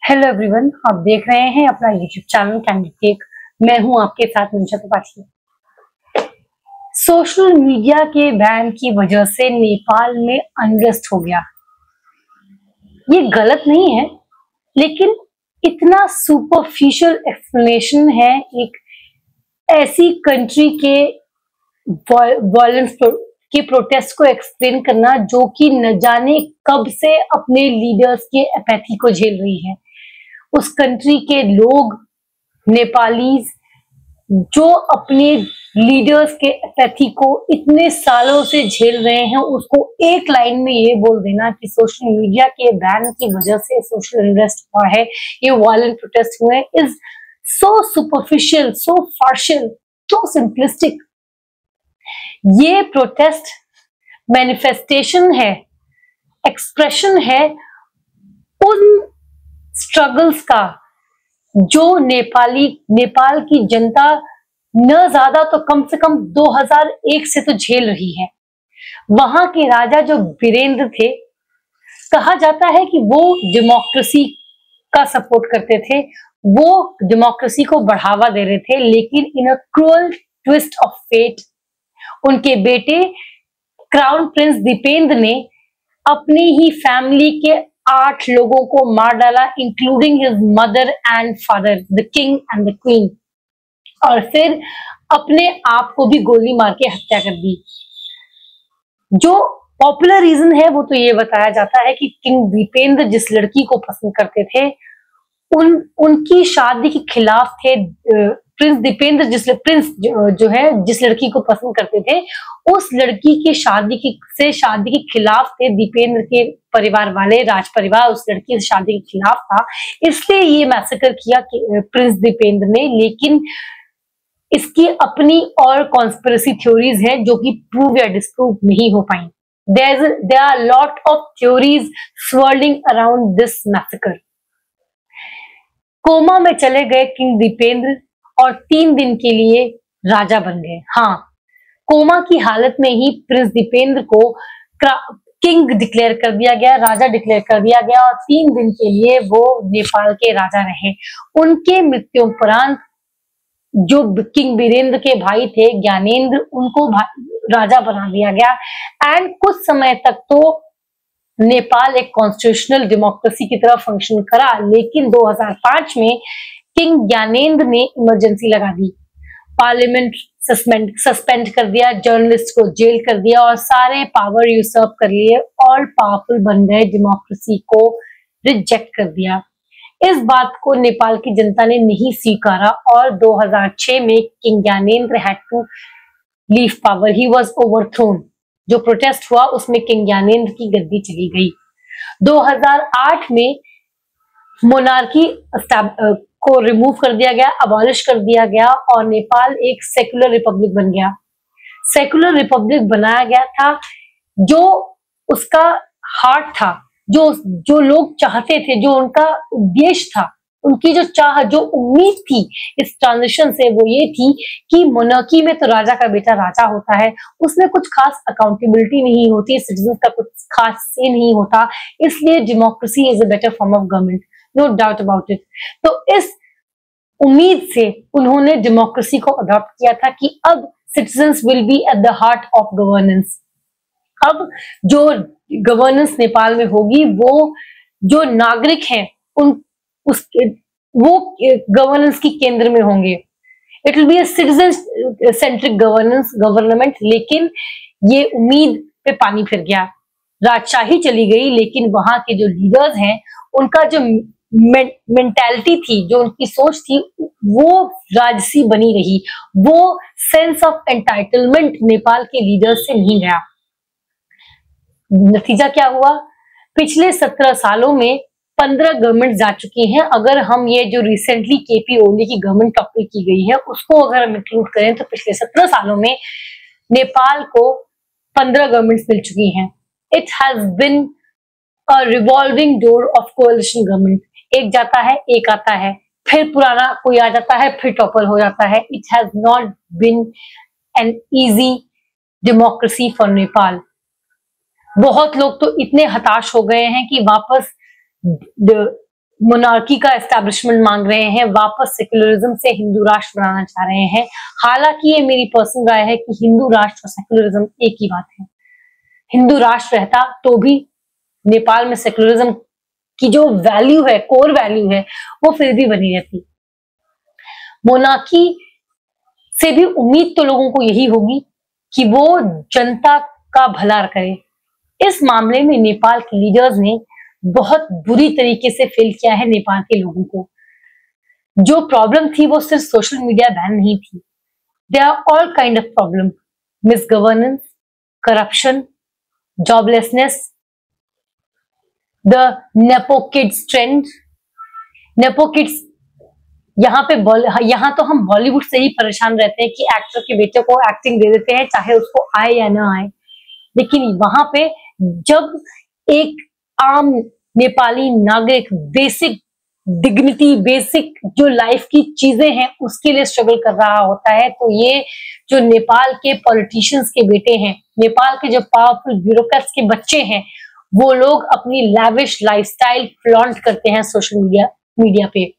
Hello everyone, आप देख रहे हैं अपना यूट्यूब चैनल कैंडिड केक। मैं हूं आपके साथ मंशा त्रिपाठी। सोशल मीडिया के बैन की वजह से नेपाल में अनरेस्ट हो गया। ये गलत नहीं है, लेकिन इतना सुपरफिशियल एक्सप्लेनेशन है एक ऐसी कंट्री के वायलेंस के प्रोटेस्ट को एक्सप्लेन करना जो कि न जाने कब से अपने लीडर्स के अपैथी को झेल रही है। उस कंट्री के लोग, नेपालीज, जो अपने लीडर्स के अपैथी को इतने सालों से झेल रहे हैं, उसको एक लाइन में ये बोल देना कि सोशल मीडिया के बैन की वजह से सोशल अनरेस्ट हुआ है, ये वायलेंट प्रोटेस्ट हुए, is so superficial, so partial, so simplistic. ये प्रोटेस्ट मैनिफेस्टेशन है, एक्सप्रेशन है उन स्ट्रगल्स का जो नेपाल की जनता न ज्यादा तो कम से कम 2001 से तो झेल रही है। वहां के राजा जो वीरेंद्र थे, कहा जाता है कि वो डेमोक्रेसी का सपोर्ट करते थे, वो डेमोक्रेसी को बढ़ावा दे रहे थे, लेकिन in a cruel twist of fate उनके बेटे क्राउन प्रिंस दीपेंद्र ने अपनी ही फैमिली के 8 लोगों को मार डाला, including his mother and father, the king and the queen, और फिर अपने आप को भी गोली मार के हत्या कर दी। जो पॉपुलर रीजन है वो तो ये बताया जाता है कि किंग दीपेंद्र जिस लड़की को पसंद करते थे, उनकी शादी के खिलाफ थे। प्रिंस दीपेंद्र जिस लड़की को पसंद करते थे, उस लड़की के शादी के खिलाफ थे। दीपेंद्र के परिवार वाले, राज परिवार उस लड़की से शादी के खिलाफ था, इसलिए ये मैसेकर किया प्रिंस दीपेंद्र ने। लेकिन इसकी अपनी और कॉन्स्पिरेसी थ्योरीज हैं जो कि प्रूव या डिस्प्रूव नहीं हो पाई। There are lot of theories swirling around this massacre. Coma में चले गए किंग दीपेंद्र और 3 दिन के लिए राजा बन गए। हाँ, कोमा की हालत में ही प्रिंस दीपेंद्र को किंग डिक्लेयर कर दिया गया, राजा डिक्लेयर कर दिया गया, और 3 दिन के लिए वो नेपाल के राजा रहे। उनके मृत्युपरांत जो किंग वीरेंद्र के भाई थे ज्ञानेंद्र, उनको राजा बना दिया गया। एंड कुछ समय तक तो नेपाल एक कॉन्स्टिट्यूशनल डेमोक्रेसी की तरह फंक्शन करा, लेकिन 2005 में किंग ज्ञानेंद्र ने इमरजेंसी लगा दी, पार्लियामेंट सस्पेंड कर दिया, जर्नलिस्ट को जेल कर दिया और सारे पावर यूसर्प कर लिए, ऑल पावरफुल बन गए, डेमोक्रेसी को रिजेक्ट कर दिया। इस बात को नेपाल की जनता ने नहीं स्वीकारा और 2006 में king Gyanendra had to leave power, he was overthrown. जो प्रोटेस्ट हुआ उसमें किंग ज्ञानेंद्र की गद्दी चली गई। 2008 में मोनार्की को रिमूव कर दिया गया, अबॉलिश कर दिया गया, और नेपाल एक सेकुलर रिपब्लिक बन गया। सेकुलर रिपब्लिक बनाया गया था, जो उसका हार्ट था, जो लोग चाहते थे, जो उनका उद्देश्य था, उनकी जो चाह, जो उम्मीद थी इस ट्रांजिशन से, वो ये थी कि मोनार्की में तो राजा का बेटा राजा होता है, उसमें कुछ खास अकाउंटेबिलिटी नहीं होती, सिटीजन का कुछ खास से नहीं होता, इसलिए democracy is a better form of government, no doubt about it. तो इस उम्मीद से उन्होंने डेमोक्रेसी को अडॉप्ट किया था कि अब citizens will be at the heart of governance. अब जो गवर्नेंस नेपाल में होगी, वो जो नागरिक हैं वो गवर्नेंस की केंद्र में होंगे। It will be a citizen centric government. लेकिन ये उम्मीद पे पानी फिर गया, राजशाही चली गई, लेकिन वहां के जो लीडर्स हैं, उनका जो मेंटालिटी थी, जो उनकी सोच थी, वो राजसी बनी रही। वो सेंस ऑफ एंटाइटलमेंट नेपाल के लीडर्स से नहीं गया। नतीजा क्या हुआ? पिछले 17 सालों में 15 गवर्नमेंट जा चुकी हैं। अगर हम ये जो रिसेंटली केपी ओली की गवर्नमेंट टॉपिक की गई है उसको अगर हम इंक्लूड करें तो पिछले 17 सालों में नेपाल को 15 गवर्नमेंट्स मिल चुकी हैं। It has been a revolving door of कोalition government. एक जाता है, एक आता है, फिर पुराना कोई आ जाता है, फिर टॉपर हो जाता है। It has not been an easy democracy for Nepal. बहुत लोग तो इतने हताश हो गए हैं कि वापस मोनार्की का एस्टैब्लिशमेंट मांग रहे हैं, वापस सेक्युलरिज्म से हिंदू राष्ट्र बनाना चाह रहे हैं। हालांकि ये मेरी पर्सनल राय है कि हिंदू राष्ट्र और सेक्युलरिज्म एक ही बात है। हिंदू राष्ट्र रहता तो भी नेपाल में सेक्युलरिज्म की जो वैल्यू है, कोर वैल्यू है, वो फिर भी बनी रहती। मोनार्की से भी उम्मीद तो लोगों को यही होगी कि वो जनता का भला करे। इस मामले में नेपाल के लीडर्स ने बहुत बुरी तरीके से फेल किया है नेपाल के लोगों को। जो प्रॉब्लम थी वो सिर्फ सोशल मीडिया बैन नहीं थी। There are all kind of problem, misgovernance, corruption, joblessness, the nepo kids trend. Nepo kids यहाँ तो हम बॉलीवुड से ही परेशान रहते हैं कि एक्टर के बेटे को एक्टिंग दे देते हैं, चाहे उसको आए या ना आए। लेकिन वहां पे जब एक आम नेपाली नागरिक बेसिक डिग्निटी, बेसिक जो लाइफ की चीजें हैं उसके लिए स्ट्रगल कर रहा होता है, तो ये जो नेपाल के पॉलिटिशियंस के बेटे हैं, नेपाल के जो पावरफुल ब्यूरोक्रेट्स के बच्चे हैं, वो लोग अपनी लैविश लाइफस्टाइल फ्लॉन्ट करते हैं सोशल मीडिया पे।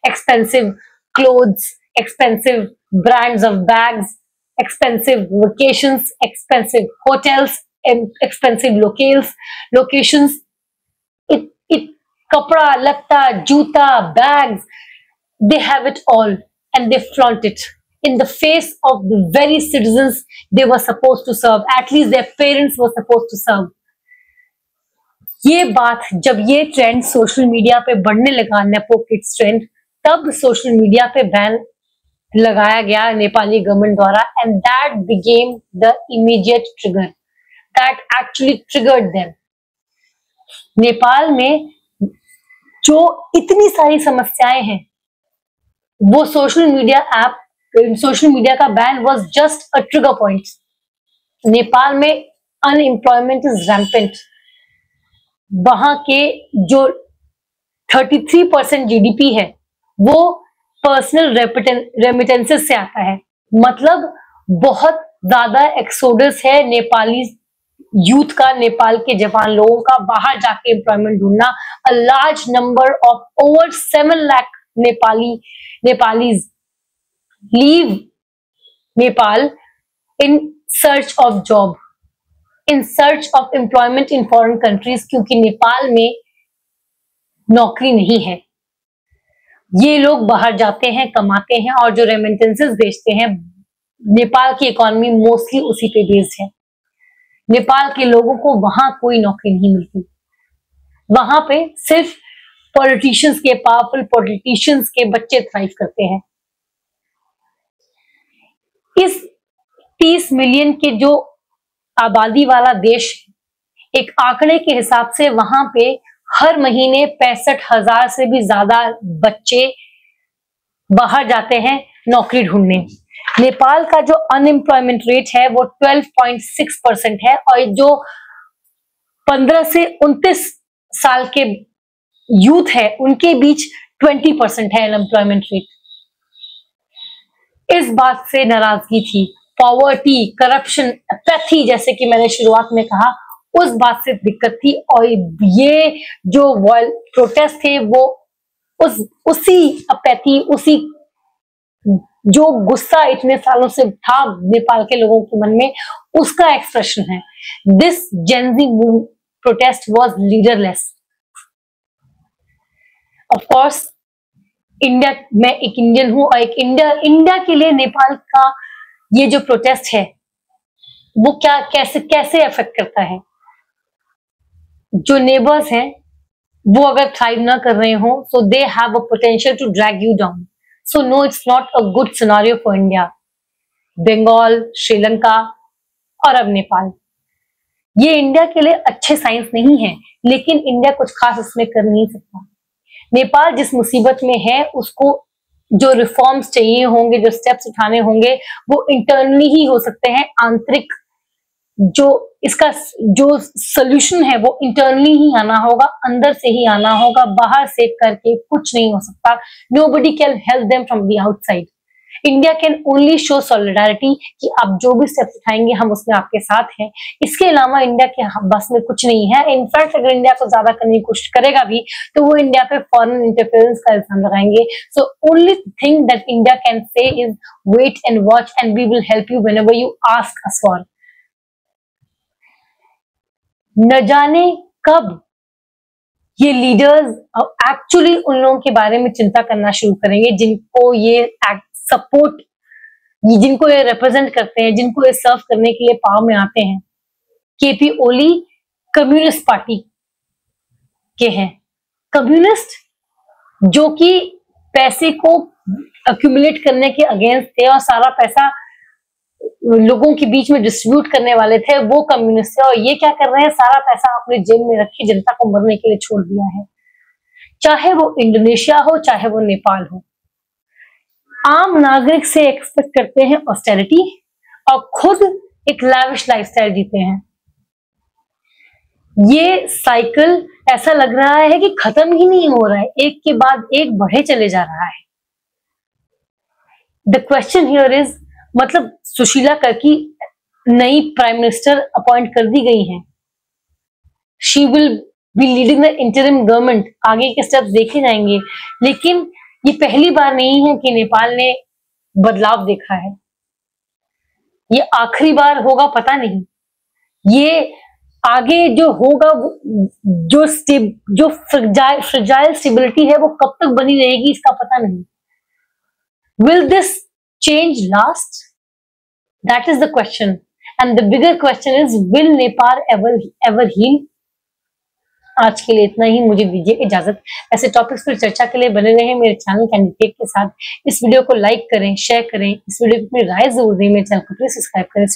Expensive clothes, expensive brands of bags, expensive vacations, expensive hotels, expensive locations, कपड़ा लत्ता, जूता, bags, they have it all and they flaunt it in the face of the very citizens they were supposed to serve, at least their parents were supposed to serve. ये बात जब ये trend social media पे बढ़ने लगा, nepo kids trend, तब social media पे ban लगाया गया नेपाली गवर्नमेंट द्वारा, and that became the immediate trigger that actually triggered them. Nepal में जो इतनी सारी समस्याएं हैं, वो सोशल मीडिया का ban was just a trigger point. Nepal में अनएम्प्लॉयमेंट इज रैम्पेंट। वहां के जो 33% जीडीपी है वो पर्सनल रेमिटेंसेस से आता है। मतलब बहुत ज्यादा एक्सोडस है नेपाली यूथ का, नेपाल के जवान लोगों का बाहर जाके एम्प्लॉयमेंट ढूंढना। A large number of over 7 lakh Nepalese leave Nepal in search of job, in search of employment in foreign countries, क्योंकि नेपाल में नौकरी नहीं है। ये लोग बाहर जाते हैं, कमाते हैं, और जो रेमिटेंसेस भेजते हैं, नेपाल की इकोनॉमी मोस्टली उसी पे बेस्ड है। नेपाल के लोगों को वहां कोई नौकरी नहीं मिलती। वहां पे सिर्फ पॉलिटिशियंस के, पावरफुल पॉलिटिशियंस के बच्चे थ्राइव करते हैं। इस 30 मिलियन के जो आबादी वाला देश, एक आंकड़े के हिसाब से वहां पे हर महीने 65,000 से भी ज्यादा बच्चे बाहर जाते हैं नौकरी ढूंढने। नेपाल का जो अनएम्प्लॉयमेंट रेट है वो 12.6% है, और जो 15 से 29 साल के यूथ है उनके बीच 20% है अनएम्प्लॉयमेंट रेट। इस बात से नाराजगी थी, पॉवर्टी, करप्शन, अपैथी, जैसे कि मैंने शुरुआत में कहा, उस बात से दिक्कत थी। और ये जो प्रोटेस्ट थे वो उसी अपैथी, उसी जो गुस्सा इतने सालों से था नेपाल के लोगों के मन में, उसका एक्सप्रेशन है। This Gen Z protest was leaderless. Of course India, मैं एक इंडियन हूं, और एक इंडिया के लिए नेपाल का ये जो प्रोटेस्ट है वो कैसे अफेक्ट करता है। जो नेबर्स हैं वो अगर थ्राइव ना कर रहे हो, so they have a potential to drag you down. So no, it's not a good scenario for India. Bengal, Sri Lanka और अब नेपाल, ये इंडिया के लिए अच्छे साइंस नहीं है, लेकिन इंडिया कुछ खास इसमें कर नहीं सकता। नेपाल जिस मुसीबत में है, उसको जो रिफॉर्म्स चाहिए होंगे, जो स्टेप्स उठाने होंगे, वो इंटरनली ही हो सकते हैं। आंतरिक जो इसका जो सोल्यूशन है वो इंटरनली ही आना होगा, अंदर से ही आना होगा। बाहर से करके कुछ नहीं हो सकता। Nobody can help them from the outside. India can only show solidarity कि आप जो भी स्टेप्स उठाएंगे हम उसमें आपके साथ हैं। इसके अलावा इंडिया के बस में कुछ नहीं है। इनफैक्ट अगर इंडिया को ज्यादा करने की कोशिश करेगा भी तो वो इंडिया पे फॉरेन इंटरफेरेंस का इल्जाम लगाएंगे। So only thing that India can say is wait and watch and we will help you whenever you ask us for. न जाने कब ये लीडर्स एक्चुअली उन लोगों के बारे में चिंता करना शुरू करेंगे जिनको ये सपोर्ट, जिनको ये रिप्रेजेंट करते हैं, जिनको ये सर्व करने के लिए पावर में आते हैं। केपी ओली कम्युनिस्ट पार्टी के हैं, कम्युनिस्ट जो कि पैसे को अक्यूमुलेट करने के अगेंस्ट थे और सारा पैसा लोगों के बीच में डिस्ट्रीब्यूट करने वाले थे, वो कम्युनिस्ट थे। और ये क्या कर रहे हैं, सारा पैसा अपने जेब में रखे जनता को मरने के लिए छोड़ दिया है। चाहे वो इंडोनेशिया हो, चाहे वो नेपाल हो, आम नागरिक से एक्सपेक्ट करते हैं ऑस्टेरिटी और खुद एक लैविश लाइफस्टाइल जीते हैं। ये साइकिल ऐसा लग रहा है कि खत्म ही नहीं हो रहा है, एक के बाद एक बढ़े चले जा रहा है। द क्वेश्चन हियर इज, मतलब सुशीला कर्की नई प्राइम मिनिस्टर अपॉइंट कर दी गई हैं, she will be leading the interim government, आगे के स्टेप्स देखे जाएंगे। लेकिन ये पहली बार नहीं है कि नेपाल ने बदलाव देखा है, ये आखिरी बार होगा पता नहीं। ये आगे जो होगा, जो फ्रेजाइल स्टेबिलिटी है वो कब तक बनी रहेगी इसका पता नहीं। Will this change last? That is the question. And the bigger question is, will Nepal ever heal? आज के लिए इतना ही, मुझे दीजिए इजाजत। ऐसे टॉपिक्स पर चर्चा के लिए बने रहे मेरे चैनल कैंडिडेट के साथ। इस वीडियो को लाइक करें, शेयर करें, इस वीडियो की अपनी राय जरूर दें, मेरे चैनल को प्लीज सब्सक्राइब करें।